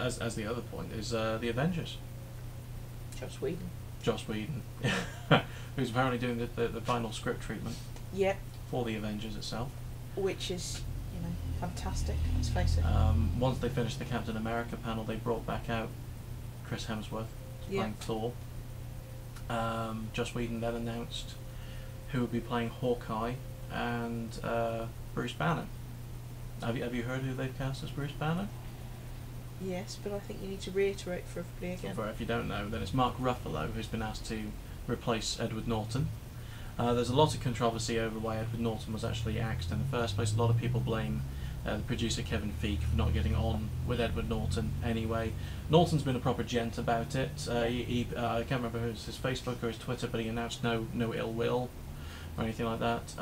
as the other point is the Avengers. Joss Whedon, who's apparently doing the final script treatment. Yep. For the Avengers itself. Which is, fantastic. Let's face it. Once they finished the Captain America panel, they brought back out Chris Hemsworth playing Thor. Joss Whedon then announced who would be playing Hawkeye and Bruce Banner. Have you heard who they've cast as Bruce Banner? Yes, but I think you need to reiterate for everybody again. So if you don't know, then it's Mark Ruffalo who's been asked to replace Edward Norton. There's a lot of controversy over why Edward Norton was actually axed in the first place. A lot of people blame the producer Kevin Feige for not getting on with Edward Norton anyway. Norton's been a proper gent about it. I can't remember if it was his Facebook or his Twitter, but he announced no ill will or anything like that.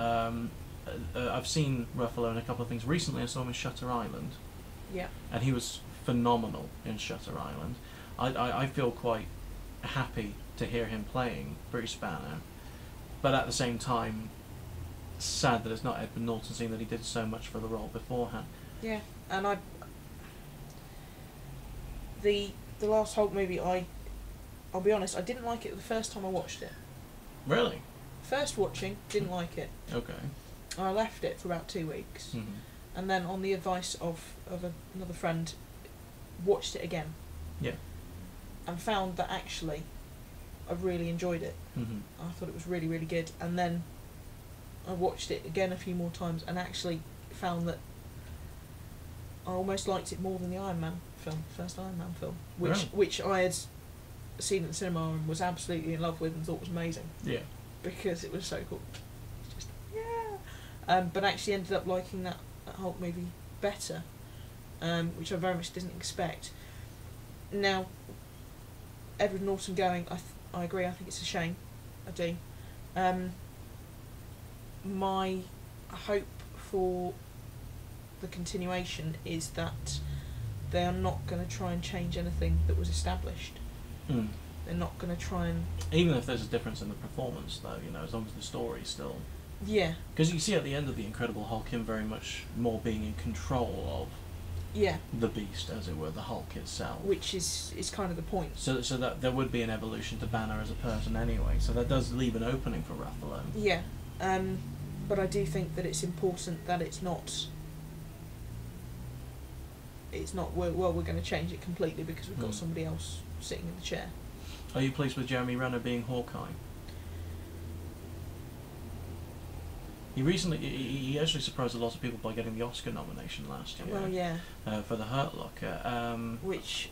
I've seen Ruffalo in a couple of things. Recently I saw him in Shutter Island. Yeah. And he was phenomenal in Shutter Island. I feel quite happy to hear him playing Bruce Banner, but at the same time sad that it's not Edward Norton, seeing that he did so much for the role beforehand. Yeah, and the last Hulk movie, I'll be honest, I didn't like it the first time I watched it. Really? First watching, didn't like it. Okay. I left it for about 2 weeks, Mm-hmm. and then on the advice of another friend, watched it again. Yeah. And found that actually I really enjoyed it. Mm-hmm. I thought it was really, really good. And then I watched it again a few more times and actually found that I almost liked it more than the first Iron Man film, which I had seen at the cinema and was absolutely in love with and thought was amazing. Yeah. Because it was so cool. Just, yeah. But actually ended up liking that Hulk movie better, which I very much didn't expect. Now, Edward Norton going, I agree, I think it's a shame. I do. My hope for the continuation is that they are not going to try and change anything that was established. Mm. They're not going to try and... Even if there's a difference in the performance, though, as long as the story's still... Yeah. Because you see at the end of The Incredible Hulk him very much more being in control of the beast, as it were, the Hulk itself. Which is kind of the point. So that there would be an evolution to Banner as a person anyway, so that does leave an opening for Ruffalo. Yeah. But I do think that it's important that it's not, we're going to change it completely because we've got somebody else sitting in the chair. Are you pleased with Jeremy Renner being Hawkeye? He actually surprised a lot of people by getting the Oscar nomination last year. Well, yeah. For The Hurt Locker. Which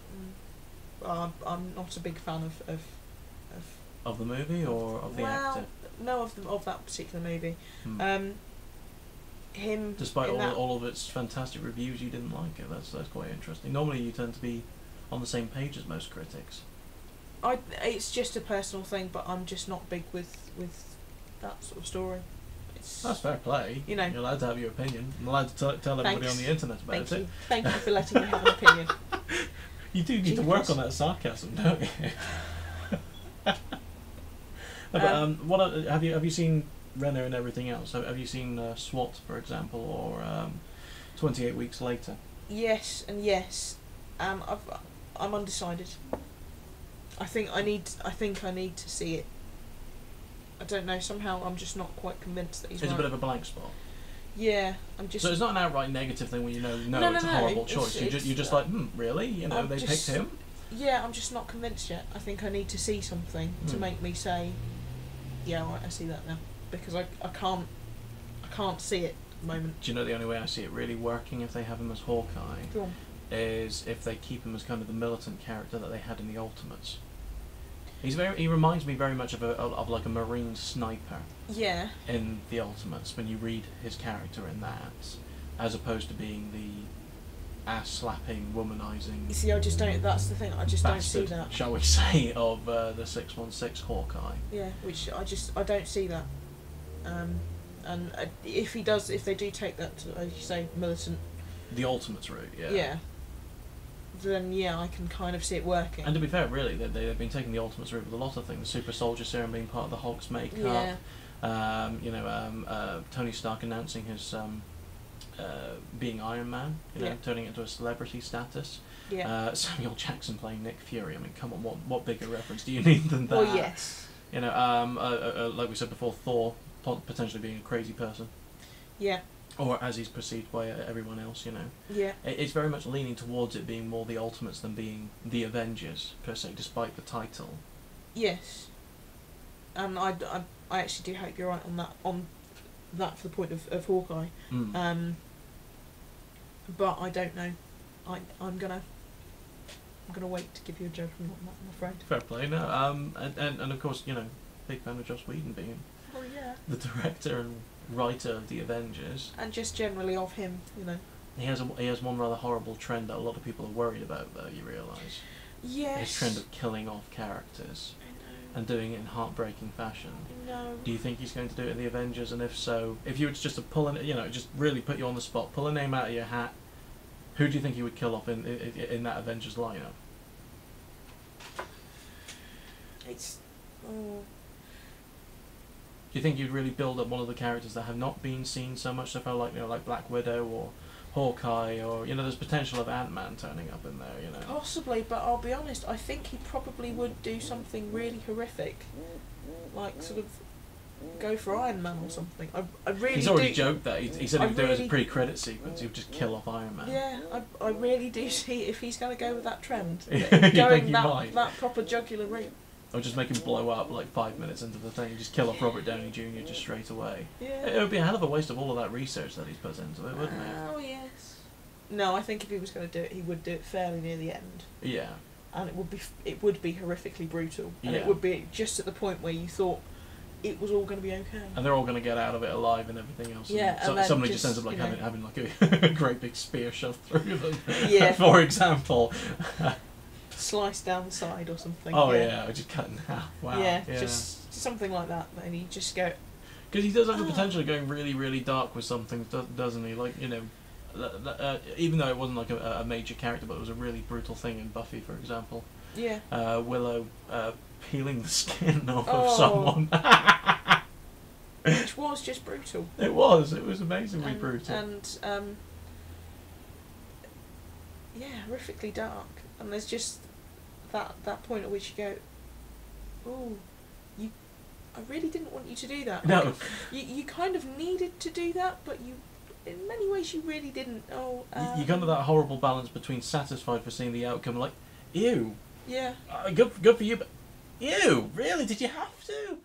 I'm not a big fan of the movie or of the actor? No, of that particular movie. Him. Despite all of its fantastic reviews, you didn't like it. That's quite interesting. Normally, you tend to be on the same page as most critics. It's just a personal thing, but I'm just not big with that sort of story. That's fair play. You're allowed to have your opinion. You're allowed to tell everybody on the internet about it. Thank you for letting me have an opinion. You do need to work on that sarcasm, don't you? But have you seen Renner and everything else? Have you seen SWAT, for example, or 28 Weeks Later? Yes and yes. I'm undecided. I think I need to see it. I don't know, somehow I'm just not quite convinced that he's It's right. a bit of a blank spot. Yeah, I'm just... So it's not an outright negative thing when no, it's a horrible choice. You're just like, really? They picked him? Yeah, I'm just not convinced yet. I think I need to see something to make me say, yeah, right, I see that now. Because I can't see it at the moment. Do you know the only way I see it really working if they have him as Hawkeye? Go on. Is if they keep him as kind of the militant character that they had in the Ultimates. He reminds me very much of like a Marine sniper. Yeah. In the Ultimates, when you read his character in that, as opposed to being the ass-slapping, womanizing. You see, I just don't. That's the thing. I just bastard, don't see that. Shall we say, of the 616 Hawkeye? Yeah, which I don't see that. And if they do take that, as you say, militant. The Ultimates route, yeah. Yeah. Then I can kind of see it working. And to be fair, really, they've been taking the Ultimates route with a lot of things. The Super Soldier Serum being part of the Hulk's makeup. Yeah. Tony Stark announcing his being Iron Man, you know, Yeah. turning it into a celebrity status. Yeah. Samuel Jackson playing Nick Fury. I mean, come on, what bigger reference do you need than that? Well, yes. You know, like we said before, Thor potentially being a crazy person, Yeah. or as he's perceived by everyone else. You know, Yeah. it's very much leaning towards it being more the Ultimates than being the Avengers per se, despite the title. Yes. And I actually do hope you're right on that for the point of Hawkeye. Mm. But I don't know. I'm gonna wait to give you a judgment on that, I'm afraid. Fair play, no. And of course, you know, big fan of Joss Whedon being Oh yeah. the director and writer of the Avengers. And just generally of him, you know. He has one rather horrible trend that a lot of people are worried about, though. You realise Yes. his trend of killing off characters I know. and doing it in heartbreaking fashion. No. Do you think he's going to do it in the Avengers? And if so, if you were just to pull in, you know, just really put you on the spot, pull a name out of your hat, who do you think he would kill off in that Avengers lineup? It's. Oh. Do you think you'd really build up one of the characters that have not been seen so much so far, like, you know, like Black Widow or Hawkeye, or, you know, there's potential of Ant-Man turning up in there, you know? Possibly, but I'll be honest, I think he probably would do something really horrific. Like, sort of, go for Iron Man or something. I really He's already do. joked that. He said he would do it as a really- pre-credit sequence. He would just kill off Iron Man. Yeah, I really do see if he's going to go with that trend. You think going he might? that proper jugular route. Or just make him blow up like 5 minutes into the thing, just kill off Robert Downey Jr. just straight away. Yeah. It would be a hell of a waste of all of that research that he's put into it, wouldn't it? Oh, yes. No, I think if he was going to do it, he would do it fairly near the end. Yeah. And it would be horrifically brutal. And Yeah. it would be just at the point where you thought it was all going to be okay. And they're all going to get out of it alive and everything else. Yeah, And so, and then somebody just just, ends up like you know- having like a great big spear shoved through them. Yeah. For example. Slice down the side or something. Oh yeah, just cut in half. Wow. Yeah, just something like that. And you just go, Because he does have the Ah. potential of going really, really dark with something, doesn't he? Like, you know, even though it wasn't like a major character, but it was a really brutal thing in Buffy, for example. yeah. Willow peeling the skin off Oh. of someone. Which was just brutal. It was amazingly brutal. And yeah, horrifically dark. And there's just that point at which you go, oh, I really didn't want you to do that. No. Like, you kind of needed to do that, but you, in many ways, you really didn't. Oh, You come to that horrible balance between satisfied for seeing the outcome, like, ew, Yeah. good for you, but ew, really? Did you have to?